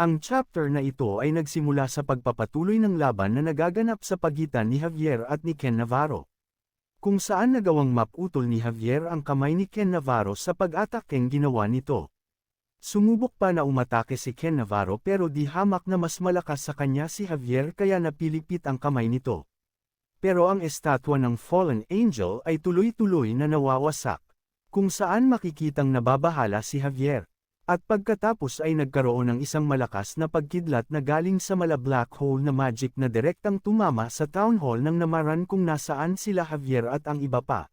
Ang chapter na ito ay nagsimula sa pagpapatuloy ng laban na nagaganap sa pagitan ni Javier at ni Ken Navarro. Kung saan nagawang maputol ni Javier ang kamay ni Ken Navarro sa pag-atakeng ginawa nito. Sumubok pa na umatake si Ken Navarro pero di hamak na mas malakas sa kanya si Javier kaya napilipit ang kamay nito. Pero ang estatwa ng Fallen Angel ay tuloy-tuloy na nawawasak, kung saan makikitang nababahala si Javier. At pagkatapos ay nagkaroon ng isang malakas na pagkidlat na galing sa mala-black hole na magic na direktang tumama sa town hall ng namaran kung nasaan sila Javier at ang iba pa.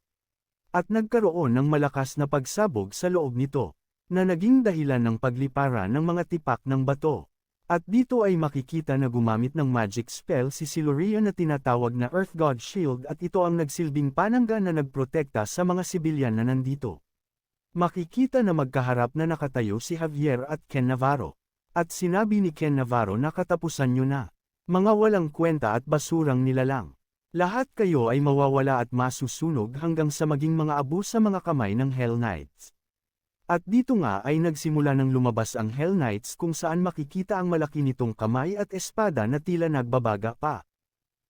At nagkaroon ng malakas na pagsabog sa loob nito, na naging dahilan ng pagliparan ng mga tipak ng bato. At dito ay makikita na gumamit ng magic spell si Siluria na tinatawag na Earth God Shield at ito ang nagsilbing panangga na nagprotekta sa mga sibilyan na nandito. Makikita na magkaharap na nakatayo si Javier at Ken Navarro. At sinabi ni Ken Navarro na katapusan nyo na. Mga walang kwenta at basurang nilalang. Lahat kayo ay mawawala at masusunog hanggang sa maging mga abo sa mga kamay ng Hell Knights. At dito nga ay nagsimula ng lumabas ang Hell Knights kung saan makikita ang malaki nitong kamay at espada na tila nagbabaga pa.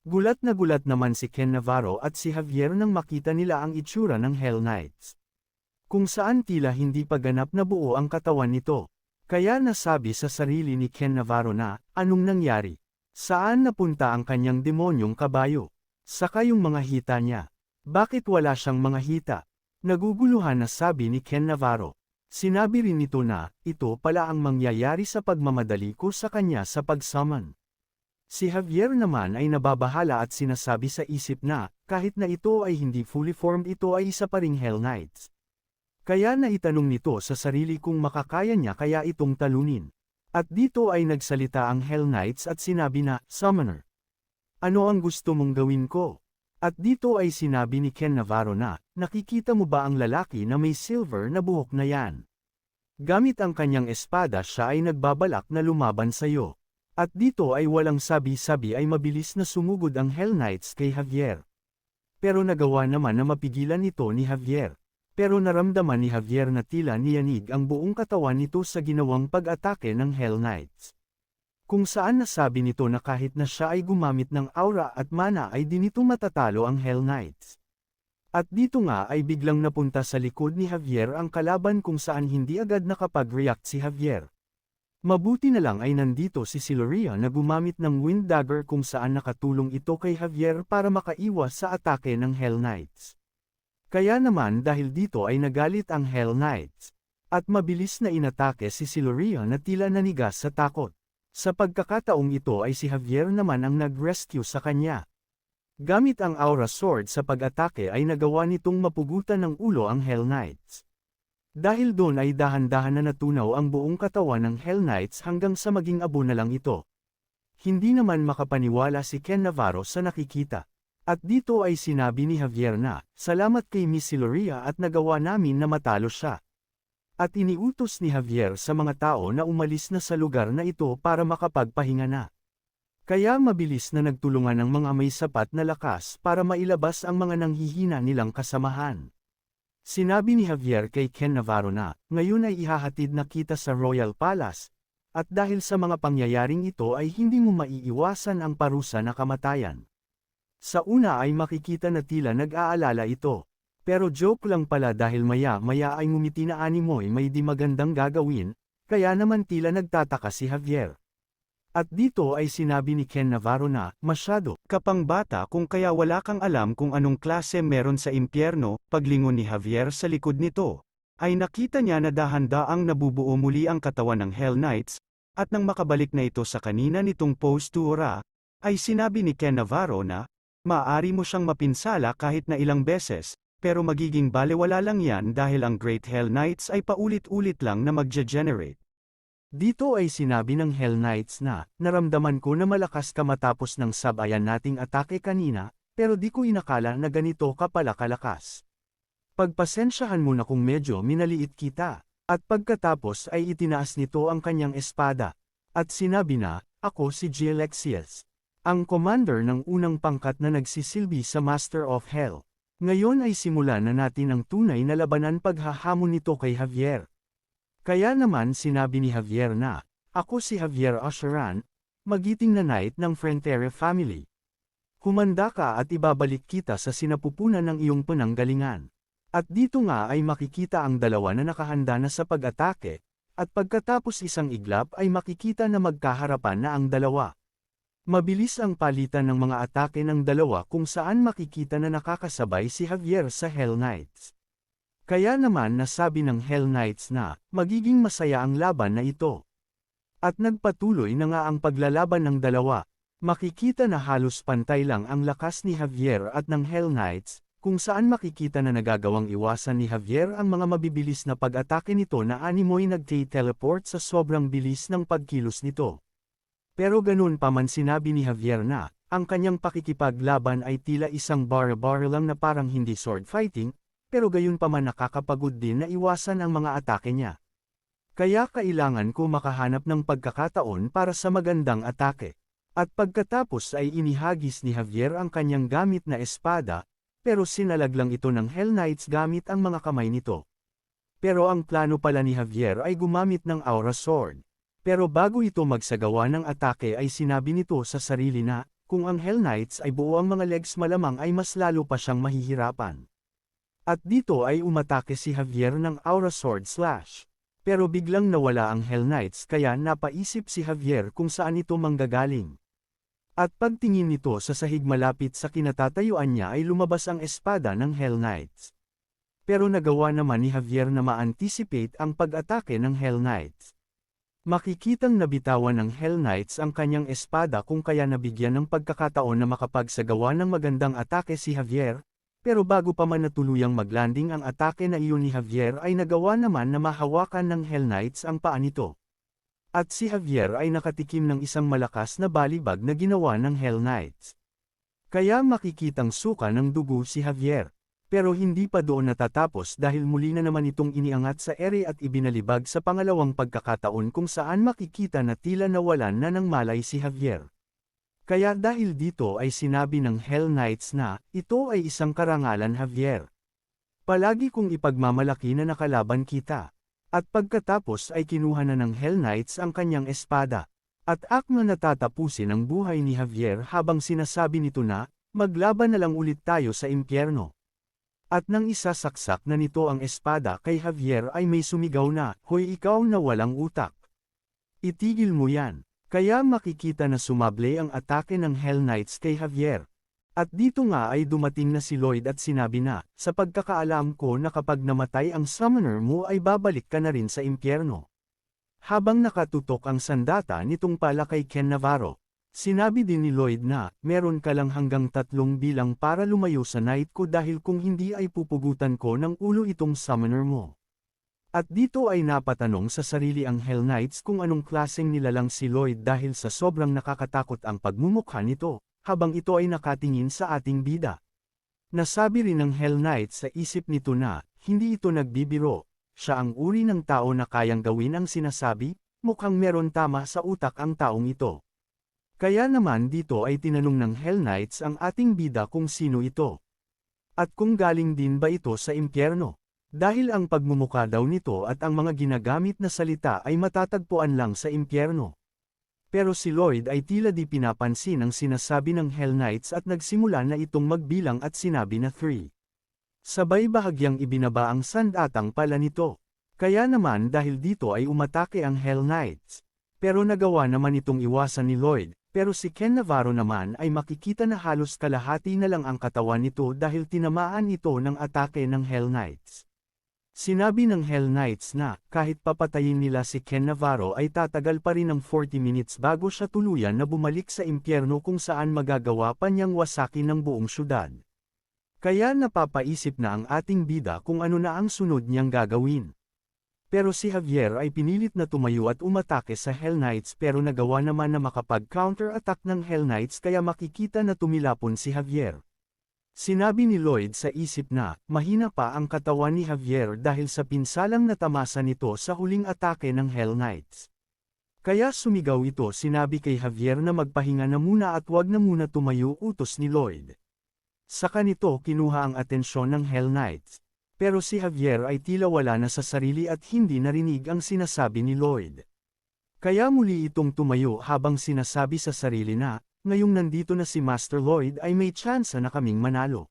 Gulat naman si Ken Navarro at si Javier nang makita nila ang itsura ng Hell Knights. Kung saan tila hindi pa ganap na buo ang katawan nito. Kaya nasabi sa sarili ni Ken Navarro na, anong nangyari? Saan napunta ang kanyang demonyong kabayo? Saka yung mga hita niya. Bakit wala siyang mga hita? Naguguluhan na sabi ni Ken Navarro. Sinabi rin nito na, ito pala ang mangyayari sa pagmamadali ko sa kanya sa pag-summon. Si Javier naman ay nababahala at sinasabi sa isip na, kahit na ito ay hindi fully formed ito ay isa pa ring Hell Knights. Kaya naitanong nito sa sarili kung makakaya niya kaya itong talunin. At dito ay nagsalita ang Hell Knights at sinabi na, Summoner. Ano ang gusto mong gawin ko? At dito ay sinabi ni Ken Navarro na, nakikita mo ba ang lalaki na may silver na buhok na yan? Gamit ang kanyang espada siya ay nagbabalak na lumaban sa iyo. At dito ay walang sabi-sabi ay mabilis na sumugod ang Hell Knights kay Javier. Pero nagawa naman na mapigilan ito ni Javier. Pero naramdaman ni Javier na tila niyanig ang buong katawan nito sa ginawang pag-atake ng Hell Knights. Kung saan nasabi nito na kahit na siya ay gumamit ng aura at mana ay di nito matatalo ang Hell Knights. At dito nga ay biglang napunta sa likod ni Javier ang kalaban kung saan hindi agad nakapag-react si Javier. Mabuti na lang ay nandito si Siluria na gumamit ng Wind Dagger kung saan nakatulong ito kay Javier para makaiwas sa atake ng Hell Knights. Kaya naman dahil dito ay nagalit ang Hell Knights. At mabilis na inatake si Siluria na tila nanigas sa takot. Sa pagkakataong ito ay si Javier naman ang nag-rescue sa kanya. Gamit ang Aura Sword sa pag-atake ay nagawa nitong mapugutan ng ulo ang Hell Knights. Dahil doon ay dahan-dahan na natunaw ang buong katawan ng Hell Knights hanggang sa maging abo na lang ito. Hindi naman makapaniwala si Ken Navarro sa nakikita. At dito ay sinabi ni Javier na, salamat kay Miss Siluria at nagawa namin na matalo siya. At iniutos ni Javier sa mga tao na umalis na sa lugar na ito para makapagpahinga na. Kaya mabilis na nagtulungan ang mga may sapat na lakas para mailabas ang mga nanghihina nilang kasamahan. Sinabi ni Javier kay Ken Navarro na, ngayon ay ihahatid na kita sa Royal Palace, at dahil sa mga pangyayaring ito ay hindi mo maiiwasan ang parusa na kamatayan. Sa una ay makikita na tila nag-aalala ito. Pero joke lang pala dahil maya-maya ay ngumiti na animoy may di magandang gagawin, kaya naman tila nagtataka si Javier. At dito ay sinabi ni Ken Navarro na, masyado kapang bata kung kaya wala kang alam kung anong klase meron sa impyerno. Paglingon ni Javier sa likod nito, ay nakita niya na dahan-daang nabubuo muli ang katawan ng Hell Knights, at nang makabalik na ito sa kanina nitong postura, ay sinabi ni Ken Navarro na, maaari mo siyang mapinsala kahit na ilang beses, pero magiging balewala lang yan dahil ang Great Hell Knights ay paulit-ulit lang na magge-generate. Dito ay sinabi ng Hell Knights na, naramdaman ko na malakas ka matapos ng sabayan nating atake kanina, pero di ko inakala na ganito ka pala kalakas. Pagpasensyahan mo na kung medyo minaliit kita. At pagkatapos ay itinaas nito ang kanyang espada. At sinabi na, ako si Gilexius, ang commander ng unang pangkat na nagsisilbi sa Master of Hell. Ngayon ay simulan na natin ang tunay na labanan paghahamon nito kay Javier. Kaya naman sinabi ni Javier na, Ako si Javier Asheran, magiting na knight ng Frontera family. Humanda ka at ibabalik kita sa sinapupunan ng iyong penanggalingan. At dito nga ay makikita ang dalawa na nakahanda na sa pag-atake, at pagkatapos isang iglap ay makikita na magkaharapan na ang dalawa. Mabilis ang palitan ng mga atake ng dalawa kung saan makikita na nakakasabay si Javier sa Hell Knights. Kaya naman nasabi ng Hell Knights na, magiging masaya ang laban na ito. At nagpatuloy na nga ang paglalaban ng dalawa. Makikita na halos pantay lang ang lakas ni Javier at ng Hell Knights, kung saan makikita na nagagawang iwasan ni Javier ang mga mabibilis na pag-atake nito na animoy nagte-teleport sa sobrang bilis ng pagkilos nito. Pero ganun pa man sinabi ni Javier na, ang kanyang pakikipaglaban ay tila isang bar-bar lang na parang hindi sword fighting, pero gayon pa man nakakapagod din na iwasan ang mga atake niya. Kaya kailangan ko makahanap ng pagkakataon para sa magandang atake. At pagkatapos ay inihagis ni Javier ang kanyang gamit na espada, pero sinalag lang ito ng Hell Knights gamit ang mga kamay nito. Pero ang plano pala ni Javier ay gumamit ng Aura Sword. Pero bago ito magsagawa ng atake ay sinabi nito sa sarili na, kung ang Hell Knights ay buo ang mga legs malamang ay mas lalo pa siyang mahihirapan. At dito ay umatake si Javier ng Aura Sword Slash. Pero biglang nawala ang Hell Knights kaya napaisip si Javier kung saan ito manggagaling. At pagtingin nito sa sahig malapit sa kinatatayuan niya ay lumabas ang espada ng Hell Knights. Pero nagawa naman ni Javier na ma-anticipate ang pag-atake ng Hell Knights. Makikitang nabitawan ng Hell Knights ang kanyang espada kung kaya nabigyan ng pagkakataon na makapagsagawa ng magandang atake si Javier. Pero bago pa man natuluyang maglanding ang atake na iyon ni Javier ay nagawa naman na mahawakan ng Hell Knights ang paa nito. At si Javier ay nakatikim ng isang malakas na balibag na ginawa ng Hell Knights. Kaya makikitang suka ng dugo si Javier. Pero hindi pa doon natatapos dahil muli na naman itong iniangat sa ere at ibinalibag sa pangalawang pagkakataon kung saan makikita na tila nawalan na ng malay si Javier. Kaya dahil dito ay sinabi ng Hell Knights na, ito ay isang karangalan Javier. Palagi kong ipagmamalaki na nakalaban kita. At pagkatapos ay kinuha na ng Hell Knights ang kanyang espada. At akma natatapusin ang buhay ni Javier habang sinasabi nito na, maglaban na lang ulit tayo sa impyerno. At nang isasaksak na nito ang espada kay Javier ay may sumigaw na, hoy ikaw na walang utak. Itigil mo yan. Kaya makikita na sumable ang atake ng Hell Knights kay Javier. At dito nga ay dumating na si Lloyd at sinabi na, sa pagkakaalam ko na kapag namatay ang summoner mo ay babalik ka na rin sa impyerno. Habang nakatutok ang sandata nitong pala kay Ken Navarro, sinabi din ni Lloyd na, meron ka lang hanggang 3 bilang para lumayo sa night ko dahil kung hindi ay pupugutan ko ng ulo itong summoner mo. At dito ay napatanong sa sarili ang Hell Knights kung anong klaseng nilalang si Lloyd dahil sa sobrang nakakatakot ang pagmumukha nito, habang ito ay nakatingin sa ating bida. Nasabi rin ng Hell Knights sa isip nito na, hindi ito nagbibiro, siya ang uri ng tao na kayang gawin ang sinasabi, mukhang meron tama sa utak ang taong ito. Kaya naman dito ay tinanong ng Hell Knights ang ating bida kung sino ito. At kung galing din ba ito sa impyerno. Dahil ang pagmumukha daw nito at ang mga ginagamit na salita ay matatagpuan lang sa impyerno. Pero si Lloyd ay tila di pinapansin ang sinasabi ng Hell Knights at nagsimula na itong magbilang at sinabi na 3. Sabay bahagyang ibinaba ang sandatang pala nito. Kaya naman dahil dito ay umatake ang Hell Knights. Pero nagawa naman itong iwasan ni Lloyd, pero si Ken Navarro naman ay makikita na halos kalahati na lang ang katawan nito dahil tinamaan ito ng atake ng Hell Knights. Sinabi ng Hell Knights na, kahit papatayin nila si Ken Navarro ay tatagal pa rin ng 40 minutes bago siya tuluyan na bumalik sa impyerno kung saan magagawa pa niyang wasakin ng buong syudad. Kaya napapaisip na ang ating bida kung ano na ang sunod niyang gagawin. Pero si Javier ay pinilit na tumayo at umatake sa Hell Knights pero nagawa naman na makapag-counter-attack ng Hell Knights kaya makikita na tumilapon si Javier. Sinabi ni Lloyd sa isip na, mahina pa ang katawan ni Javier dahil sa pinsalang natamasa nito sa huling atake ng Hell Knights. Kaya sumigaw ito sinabi kay Javier na magpahinga na muna at wag na muna tumayo utos ni Lloyd. Saka nito kinuha ang atensyon ng Hell Knights. Pero si Javier ay tila wala na sa sarili at hindi narinig ang sinasabi ni Lloyd. Kaya muli itong tumayo habang sinasabi sa sarili na, ngayong nandito na si Master Lloyd ay may tsansa na kaming manalo.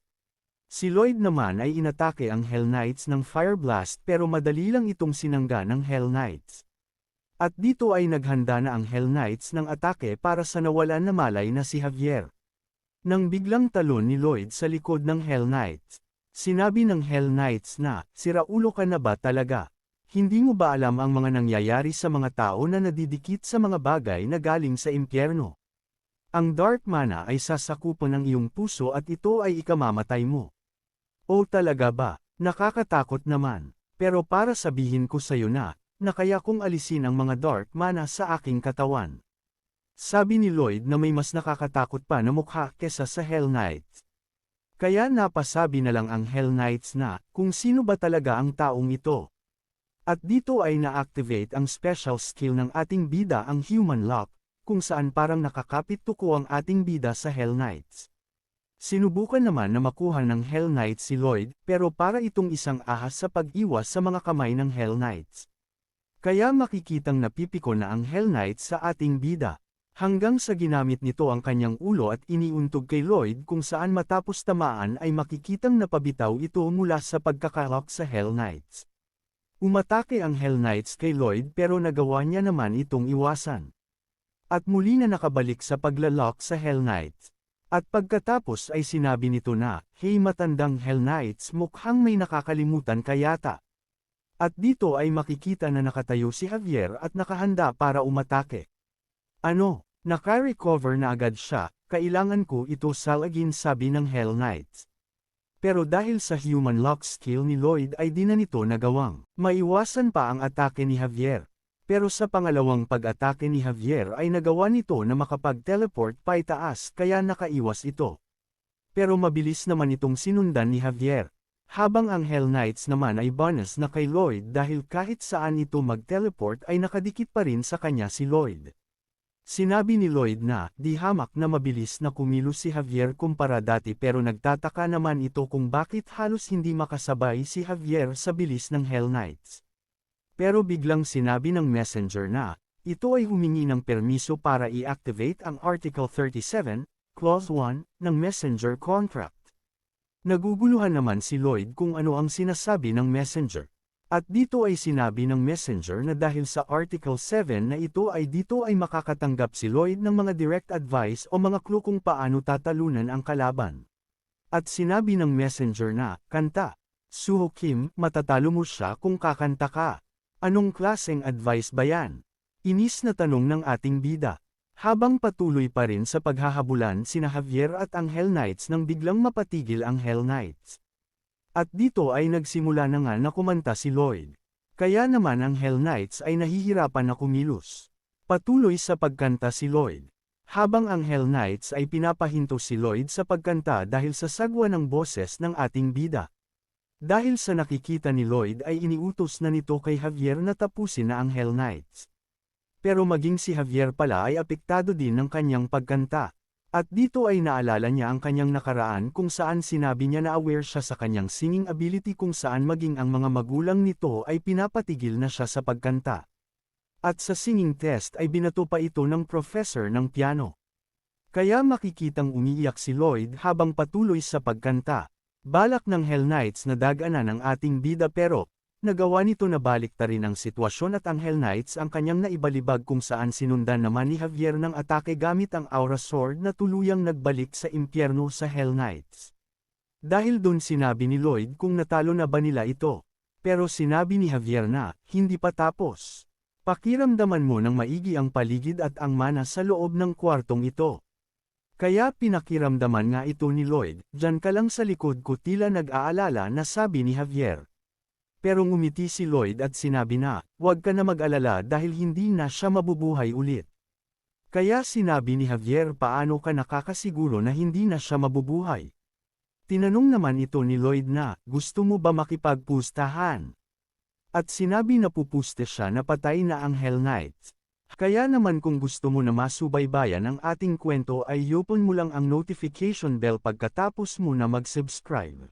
Si Lloyd naman ay inatake ang Hell Knights ng Fire Blast pero madali lang itong sinangga ng Hell Knights. At dito ay naghanda na ang Hell Knights ng atake para sa nawalan na malay na si Javier. Nang biglang talon ni Lloyd sa likod ng Hell Knights, sinabi ng Hell Knights na, "Siraulo ka na ba talaga? Hindi mo ba alam ang mga nangyayari sa mga tao na nadidikit sa mga bagay na galing sa impyerno? Ang Dark Mana ay sasakupan ng iyong puso at ito ay ikamamatay mo." O talaga ba? Nakakatakot naman. Pero para sabihin ko sa'yo na kaya kong alisin ang mga Dark Mana sa aking katawan. Sabi ni Lloyd na may mas nakakatakot pa na mukha kesa sa Hell Knights. Kaya napasabi na lang ang Hell Knights na kung sino ba talaga ang taong ito. At dito ay na-activate ang special skill ng ating bida, ang Human Lock, kung saan parang nakakapit tuko ang ating bida sa Hell Knights. Sinubukan naman na makuha ng Hell Knights si Lloyd, pero para itong isang ahas sa pag-iwas sa mga kamay ng Hell Knights. Kaya makikitang napipiko na ang Hell Knights sa ating bida. Hanggang sa ginamit nito ang kanyang ulo at iniuntog kay Lloyd kung saan matapos tamaan ay makikitang napabitaw ito mula sa pagkakalock sa Hell Knights. Umatake ang Hell Knights kay Lloyd pero nagawa niya naman itong iwasan. At muli na nakabalik sa paglalock sa Hell Knights. At pagkatapos ay sinabi nito na, "Hey matandang Hell Knights, mukhang may nakakalimutan ka yata." At dito ay makikita na nakatayo si Javier at nakahanda para umatake. "Ano, naka-recover na agad siya, kailangan ko ito salagin," sabi ng Hell Knights. Pero dahil sa Human Lock skill ni Lloyd ay di na nito nagawang maiwasan pa ang atake ni Javier. Pero sa pangalawang pag-atake ni Javier ay nagawa nito na makapag-teleport paitaas kaya nakaiwas ito. Pero mabilis naman itong sinundan ni Javier. Habang ang Hell Knights naman ay bonus na kay Lloyd dahil kahit saan ito mag-teleport ay nakadikit pa rin sa kanya si Lloyd. Sinabi ni Lloyd na, "Di hamak na mabilis na kumilos si Javier kumpara dati," pero nagtataka naman ito kung bakit halos hindi makasabay si Javier sa bilis ng Hell Knights. Pero biglang sinabi ng messenger na, ito ay humingi ng permiso para i-activate ang Article 37, Clause 1, ng Messenger Contract. Naguguluhan naman si Lloyd kung ano ang sinasabi ng messenger. At dito ay sinabi ng messenger na dahil sa Article 7 na ito ay dito ay makakatanggap si Lloyd ng mga direct advice o mga clue kung paano tatalunan ang kalaban. At sinabi ng messenger na, "Kanta. Suho Kim, matatalo mo siya kung kakanta ka." Anong klaseng advice ba yan? Inis na tanong ng ating bida. Habang patuloy pa rin sa paghahabulan sina Javier at ang Hell Knights nang biglang mapatigil ang Hell Knights. At dito ay nagsimula na nga na kumanta si Lloyd. Kaya naman ang Hell Knights ay nahihirapan na kumilos. Patuloy sa pagkanta si Lloyd. Habang ang Hell Knights ay pinapahinto si Lloyd sa pagkanta dahil sa sagwa ng boses ng ating bida. Dahil sa nakikita ni Lloyd ay iniutos na nito kay Javier na tapusin na ang Hell Knights. Pero maging si Javier pala ay apektado din ng kanyang pagkanta. At dito ay naalala niya ang kanyang nakaraan kung saan sinabi niya na aware siya sa kanyang singing ability kung saan maging ang mga magulang nito ay pinapatigil na siya sa pagkanta. At sa singing test ay binato pa ito ng professor ng piano. Kaya makikitang umiiyak si Lloyd habang patuloy sa pagkanta. Balak ng Hell Knights na daganan ang ating bida pero, nagawa nito na baliktarin ang sitwasyon at ang Hell Knights ang kanyang naibalibag kung saan sinundan naman ni Javier ng atake gamit ang Aura Sword na tuluyang nagbalik sa impyerno sa Hell Knights. Dahil dun sinabi ni Lloyd kung natalo na ba nila ito. Pero sinabi ni Javier na, "Hindi pa tapos. Pakiramdaman mo ng maigi ang paligid at ang mana sa loob ng kwartong ito." Kaya pinakiramdaman nga ito ni Lloyd, "Diyan ka lang sa likod ko," tila nag-aalala na sabi ni Javier. Pero ngumiti si Lloyd at sinabi na, "Huwag ka na mag-alala dahil hindi na siya mabubuhay ulit." Kaya sinabi ni Javier, "Paano ka nakakasiguro na hindi na siya mabubuhay?" Tinanong naman ito ni Lloyd na, "Gusto mo ba makipagpustahan?" At sinabi na pupuste siya na patay na ang Hell Knights. Kaya naman kung gusto mo na masubaybayan ang ating kwento ay i-open mo lang ang notification bell pagkatapos mo na mag-subscribe.